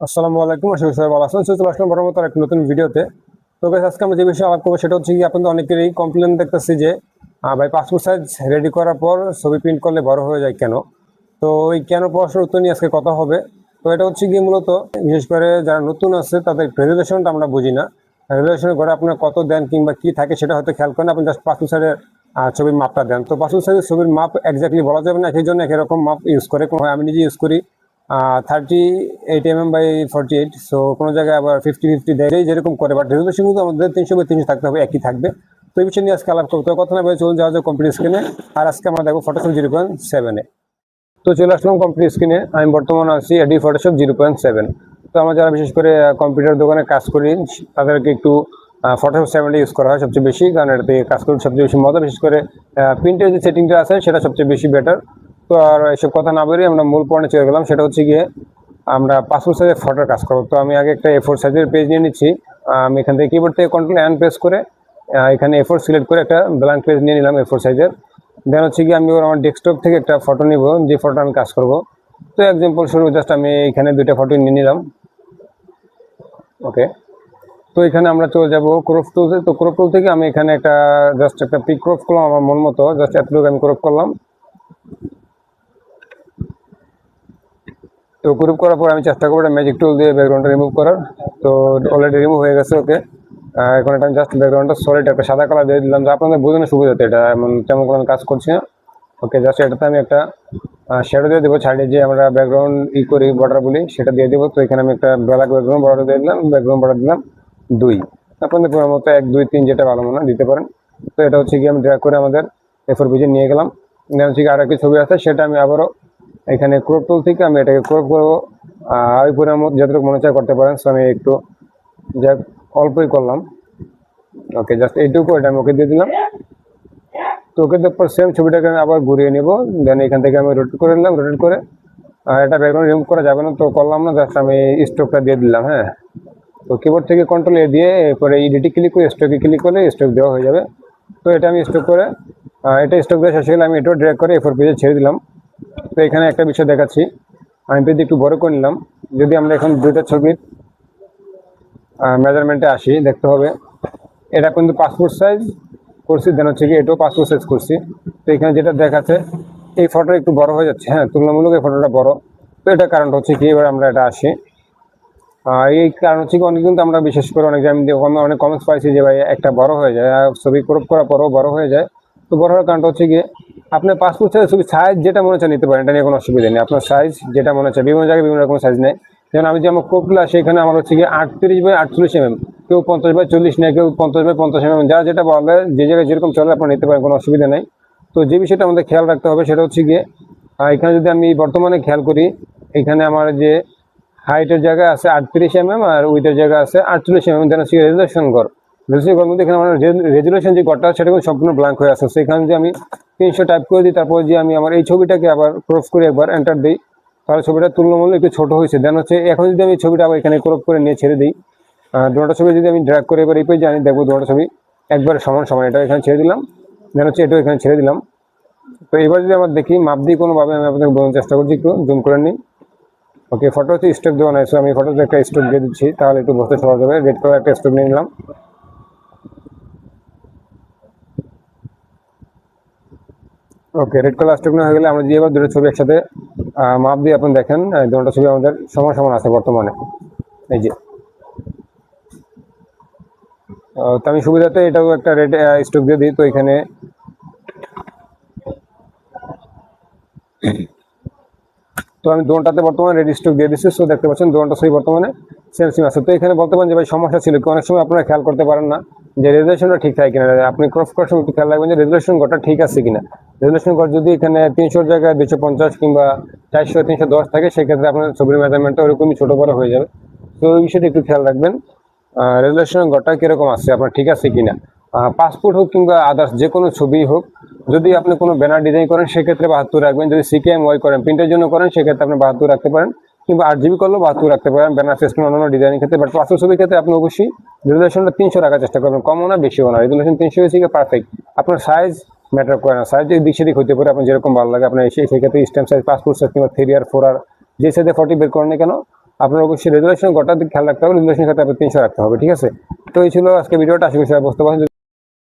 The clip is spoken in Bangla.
আসসালামু আলাইকুম, আশা করি সবাই ভালো আছেন। চলে আসলাম বড় মতো এক নতুন ভিডিওতে। তো গাইস, আজকে আমরা যে বিষয়ে আলাপ করবো সেটা হচ্ছে কি, আপনাদের অনেকেরই কমপ্লেন দেখতেছি যে ভাই পাসপোর্ট সাইজ রেডি করার পর ছবি প্রিন্ট করলে বড় হয়ে যায় কেন। তো এই কেন প্রশ্নের উত্তর নিয়ে আজকে কথা হবে। তো এটা হচ্ছে কি, মূলত বিশেষ করে যারা নতুন আছে তাদের রেজুলেশনটা আমরা বুঝি না। রেজুলেশনের ঘরে আপনার কত দেন কিংবা কি থাকে সেটা হয়তো খেয়াল করেন, আপনি জাস্ট পাসপোর্ট সাইজের ছবির মাপটা দেন। তো পাসপোর্ট সাইজের ছবির মাপ এক্স্যাক্টলি বলা যাবে না, সেই জন্য একরকম মাপ ইউজ করে। আমি নিজে ইউজ করি 38 mm by 48। সো কোনো জায়গায় আবার 50-50 দেয়, যেরকম করে। বাট রেজুলেশন কিন্তু আমাদের 300 by 300 থাকতে হবে, একই থাকবে। তো এই বিষয় নিয়ে আজকে আলাপ করতে কথা না বলে চলুন যাওয়া যায় কম্পিউটার স্ক্রিনে। আর আজকে আমরা দেখবো ফটোশপ 0.7-এ। তো চলে আসলাম কম্পিউটার স্ক্রিনে। আমি বর্তমানে আছি এডি ফটোশপ 0.7। তো আমরা যারা বিশেষ করে কম্পিউটার দোকানে কাজ করি তাদেরকে একটু ফটোশপ 7 ইউজ করা হয় সবচেয়ে বেশি, কারণ এটাতে কাজ করতে সবচেয়ে বেশি মজা। বিশেষ করে প্রিন্টের যে সেটিংটা আছে সেটা সবচেয়ে বেশি বেটার। তো আর এসব কথা না বেরিয়ে আমরা মূল পয়েন্টে চলে গেলাম, সেটা হচ্ছে গিয়ে আমরা পাসপোর্ট সাইজের ফটোর কাজ করবো। তো আমি আগে একটা A4 সাইজের পেজ নিয়ে নিচ্ছি। আমি এখান থেকে কিবোর্ড থেকে Ctrl+N প্রেস করে এখানে A4 সিলেক্ট করে একটা ব্ল্যাঙ্ক পেজ নিয়ে নিলাম A4 সাইজের। দেন হচ্ছে কি, আমি আমার ডেস্কটপ থেকে একটা ফটো নিব, যে ফটো আমি কাজ করব। তো এক্সাম্পল শুরু জাস্ট আমি এখানে দুইটা ফটো নিয়ে নিলাম। ওকে, তো এখানে আমরা চলে যাব ক্রপ টুলতে। তো ক্রপ টুল থেকে আমি এখানে একটা জাস্ট একটা পিক ক্রপ করলাম আমার মন মতো, জাস্ট এতটুকু আমি ক্রপ করলাম। তো গ্রুপ করার পর আমি চেষ্টা করবো ম্যাজিক টুল দিয়ে ব্যাকগ্রাউন্ডটা রিমুভ করার। তো অলরেডি রিমুভ হয়ে গেছে। ওকে, এখন এটা আমি জাস্ট ব্যাকগ্রাউন্ডটা সলিড একটা সাদা কালার দিয়ে দিলাম, যে আপনাদের বোঝানোর সুবিধা হতো। এটা এমন তেমন কোনো কাজ করছি না। ওকে, জাস্ট এটাতে আমি একটা শ্যাডো দিয়ে দেবো, ছাড়িয়ে যে আমরা ব্যাকগ্রাউন্ড করি বর্ডার বলি সেটা দিয়ে দেবো। তো এখানে আমি একটা ব্ল্যাক ব্যাকগ্রাউন্ড বর্ডার দিয়ে দিলাম, ব্যাকগ্রাউন্ড বর্ডার দিলাম 2। আপনাদের পুরো মতো 1, 2, 3 যেটা ভালো মনে হয় দিতে পারেন। তো এটা হচ্ছে কি আমি ড্র্যাগ করে আমাদের A4 পেজে নিয়ে গেলাম। দেন হচ্ছে কি আর একটা ছবি আছে, সেটা আমি আবারও এখানে ক্রপ টুল থেকে আমি এটাকে ক্রপ করবো। ওই পুরোর মতো যতটুকু মনে চায় করতে পারেন। সো আমি একটু যাক অল্পই করলাম। ওকে, জাস্ট এইটুকু, এটা আমি ওকে দিয়ে দিলাম। তো ওকে দেওয়ার পর সেম ছবিটাকে আমি আবার ঘুরিয়ে নেব। দেন এখান থেকে আমি রোটেট করে নিলাম। রোটেট করে এটা ব্যাকগ্রাউন্ড রিমুভ করা যাবে না, তো করলাম না, জাস্ট আমি স্ট্রোকটা দিয়ে দিলাম। হ্যাঁ, তো কিবোর্ড থেকে Ctrl+A দিয়ে এরপরে এডিটে ক্লিক করে স্ট্রোকে ক্লিক করলে স্ট্রোক দেওয়া হয়ে যাবে। তো এটা আমি স্ট্রোক করে এটা স্ট্রোক দেওয়া শেষ হলে আমি এটাও ড্র্যাগ করে A4 পেজে ছেড়ে দিলাম। তো এখানে একটা বিষয় দেখাচ্ছি, আমি পেজ একটু বড় করে নিলাম। যদি আমরা এখন দুইটা ছবির মেজারমেন্টে আসি, দেখতে হবে এটা কিন্তু পাসপোর্ট সাইজ করছি, দেন হচ্ছে কি এটাও পাসপোর্ট সাইজ করছি। তো এখানে যেটা দেখাচ্ছে এই ফটোটা একটু বড় হয়ে যাচ্ছে। হ্যাঁ, তুলনামূলক এই ফটোটা বড়। তো এটা কারণটা হচ্ছে কি, এবার আমরা এটা আসি। এই কারণ হচ্ছে কি, অনেক কিন্তু আমরা বিশেষ করে অনেক আমি অনেক কমেন্টস পাইছি যে ভাই একটা বড় হয়ে যায়, ছবি ক্রপ করার পরও বড় হয়ে যায়। তো বড় হওয়ার কারণটা হচ্ছে গিয়ে আপনার পাসপোর্ট সাইজ ছবি সাইজ যেটা মনে হচ্ছে নিতে পারেন, এটা নিয়ে কোনো অসুবিধা নেই। আপনার সাইজ যেটা মনে হচ্ছে, বিভিন্ন জায়গায় বিভিন্ন রকম সাইজ নেই। যেমন আমি যে আমার ক্রপগুলো আসে, এখানে আমার হচ্ছে গিয়ে 38 by 48 mm, কেউ 50 by 40 নেয়, কেউ 50 by 50 mm, যারা যেটা বলে যে জায়গায় যেরকম চলে আপনারা নিতে পারেন, কোনো অসুবিধা নেই। তো যে বিষয়টা আমাদের খেয়াল রাখতে হবে সেটা হচ্ছে গিয়ে এখানে যদি আমি বর্তমানে খেয়াল করি, এখানে আমার যে হাইটের জায়গা আছে 38 mm আর উইথের জায়গা আছে 48 mm। দেন হচ্ছে রেজুলেশন ঘর, রেজুলেশন ঘর মধ্যে এখানে আমার রেজুলেশন যে ঘরটা সেটা কিন্তু সম্পূর্ণ ব্ল্যাঙ্ক হয়ে আছে। সেখানে যে আমি 300 টাইপ করে দিই, তারপর যে আমি আমার এই ছবিটাকে আবার ক্রপ করে একবার এন্টার দিই, তাহলে ছবিটা তুলনামূলক একটু ছোট হয়েছে। দেন হচ্ছে এখন যদি আমি ছবিটা আবার এখানে ক্রপ করে নিয়ে ছেড়ে দিই, দুটো ছবি যদি আমি ড্র্যাগ করে এবার এই পেজে আনি, দেখবো দুটো ছবি একবার সমান সমান। এটা এখানে ছেড়ে দিলাম, দেন হচ্ছে এটাও এখানে ছেড়ে দিলাম। তো এবার যদি আমরা দেখি মাপ দিয়ে কোনোভাবে আমি আপনাদের বোঝানোর চেষ্টা করছি, একটু জুম করে নিই। ওকে, ফটো হচ্ছে স্টক দেওয়া নাই, সো আমি ফটোতে একটা স্টক দিয়ে দিচ্ছি, তাহলে একটু বুঝতে সহজ হবে। রেড কালার একটা স্টক নিয়ে নিলাম। ওকে, রেড কালার স্টক নেওয়া হয়ে গেলে আমরা দিয়ে এবার দুটো ছবি একসাথে মাপ দিয়ে আপনি দেখেন দুটো ছবি আমাদের সমান সমান আছে বর্তমানে। এই যে তো আমি সুবিধাতে এটাও একটা রেড স্টক দিয়ে দিই। তো এখানে তো আমি দোনটাতে বর্তমানে রেড স্টক দিয়ে দিচ্ছি। সো দেখতে পাচ্ছেন দোনটা ছবি বর্তমানে সেম সেম আছে। তো এখানে বলতে পারেন যে ভাই সমস্যা ছিল কি, অনেক সময় আপনারা খেয়াল করতে পারেন না যে রেজুলেশনটা ঠিক থাকে কিনা। আপনি ক্রপ করার সময় একটু খেয়াল রাখবেন যে রেজুলেশন ঘরটা ঠিক আছে কিনা। রেজুলেশন ঘর যদি এখানে 300 জায়গায় 250 কিংবা 400 310 থাকে, সেক্ষেত্রে আপনার ছবির মেজারমেন্টটা ওরকমই ছোট বড় হয়ে যাবে। তো ওই বিষয়টা একটু খেয়াল রাখবেন, রেজুলেশন ঘরটা কিরকম আছে, আপনার ঠিক আছে কিনা। পাসপোর্ট হোক কিংবা আদার্স যে কোনো ছবি হোক, যদি আপনি কোনো ব্যানার ডিজাইন করেন সেক্ষেত্রে 72 রাখবেন। যদি CKMY করেন, প্রিন্টের জন্য করেন, সেক্ষেত্রে আপনি 72 রাখতে পারেন, কিংবা 8 GB করলেও 72 রাখতে পারেন ব্যানার ফেস অন্যান্য ডিজাইনের ক্ষেত্রে। বাট পাসপোর্ট ছবির ক্ষেত্রে আপনি অবশ্যই রেজুলেশনটা 300 রাখার চেষ্টা করবেন, কমও না বেশিও না। রেজুলেশন 300 হয়েছে পারফেক্ট। আপনার সাইজ ম্যাটার করে না, সাইজ দিক সেদিক হতে পারে, আপনার যেরকম ভালো লাগে আপনার সেই ক্ষেত্রে স্ট্যাম্প সাইজ, পাসপোর্ট সাইজ কিংবা 3 আর 4 আর যে সাইজে 40 বের করেন না কেন, আপনার অবশ্যই রেজুলেশন গোটা দিক খেয়াল রাখতে হবে, রেজুলেশন ক্ষেত্রে আপনার 300 রাখতে হবে, ঠিক আছে। তো এই ছিল আজকে ভিডিওটা, আশা করি সবাই বুঝতে পারছেন।